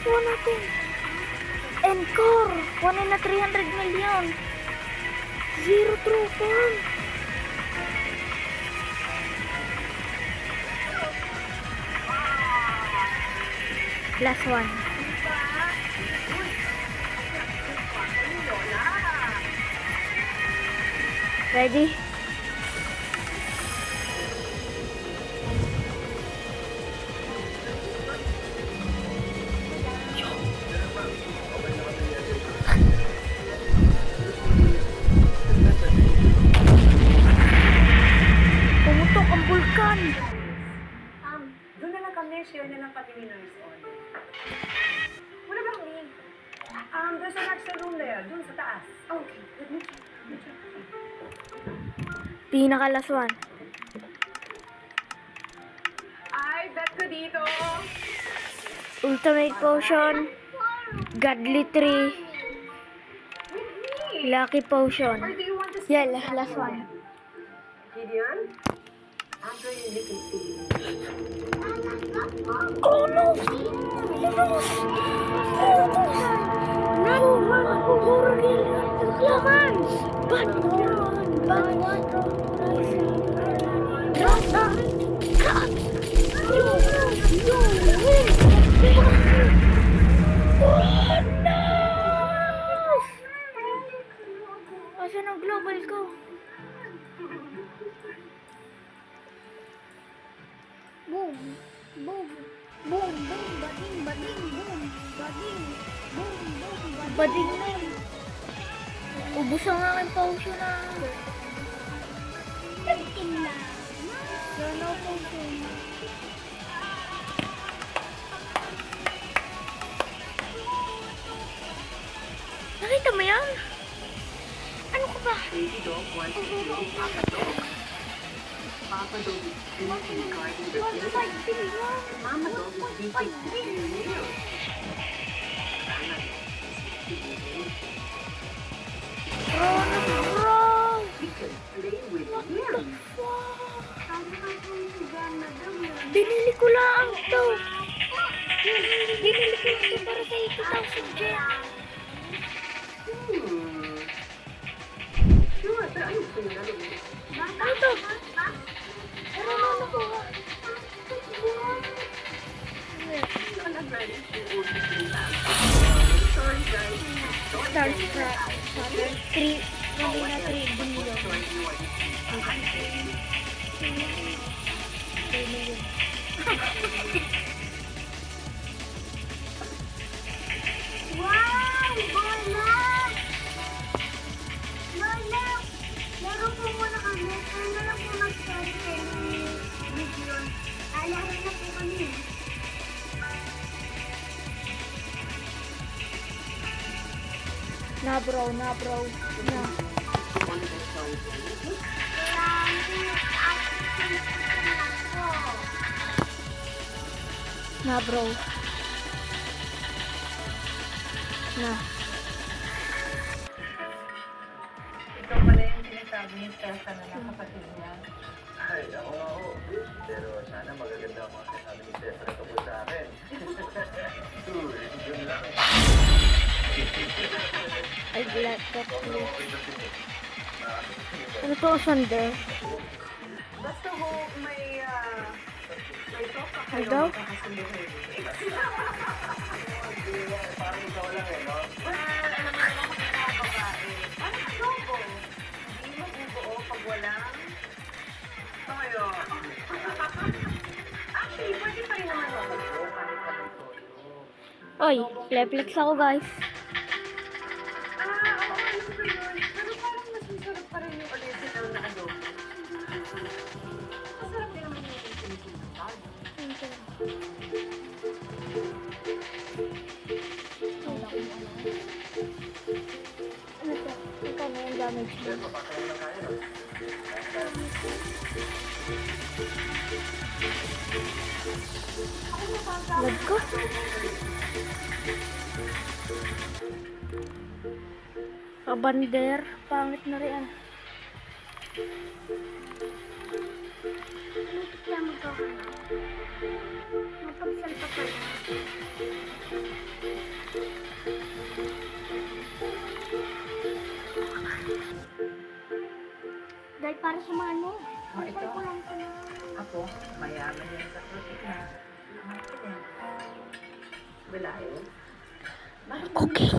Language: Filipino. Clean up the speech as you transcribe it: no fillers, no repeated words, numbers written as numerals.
nakuha natin? Encore! Kunin na 300 million. Zero tropan. Last one. Ready? Pumutok ang bulkan. Doon na lang kami, share na lang kami ni Nurse On. Wala ba kami? There's an extra room there, doon sa taas. Okay, let me check. Pinaka last one. Ay, bet ko dito. Ultimate potion. Godly tree. Lucky potion. Or do you want to see? Yeah, last one. Gideon? After you can see. Kronos! Kronos! Nakuha ko Horgil. Laman! Bad one! Bad one! Rata! Cut! You win! Kronos! Asan ang global ko? Boom! Boom! Boom! Boom! Bading! Bading! Boom! Bading! Boom! Boom! Bading na! Ubus ang aking potion na! Bading na! Wala na potion. Nakita mo yan? Ano ka ba? Papa Dog is busy guarding the field. Mama Dog is busy cooking meals. Bro! We can play with him. Binili ko lang to. Binili ko lang to para sa 2,000 gem. Sure, pero ayos ko yun. Ano to? Pero ano nakuha? Sorry, guys. Starstruck. 3. Hindi na 3 billion. 3 million. Wow! Bola! Lola! Laro po muna kami. Kaya na lang po mag-study kayo ni Gideon. Alaro na po kami. Na bro, na bro. Na. Na bro. Na. Ito pala yung sinasabi ni Stefan na kapatid niya. Ay, ako nga ho. Pero sana magaganda ang mga sinabi ni Stefan na tungkol sa akin. Dude, yun lang. Ay, black cat. Ano to, Sunday? Basta ho, may talk ka Ay kayo. daw? Kakasunduhin. Parang ikaw lang eh, no? Alam mo naman kung mga babae. Parang adobo. Hindi mabubuo pag walang toyo. Actually, pwede pa rin naman ako. Oy, flex ako guys. Oo, alam ko yun. Pero parang mas masarap pa rin yung original na adobo. Masarap din naman yung pinipinapag. Ano to? Magkano yung damage mo? Papakain na tayo. Lag ko? Kabander. Pangit na rin. Kaya magkakaroon. Mapagsalpa ka na. Para sa mga ano. Oh, ito. Ko lang sa mga... Ako, mayaman yan sa fruit na. Wala yun. Okay.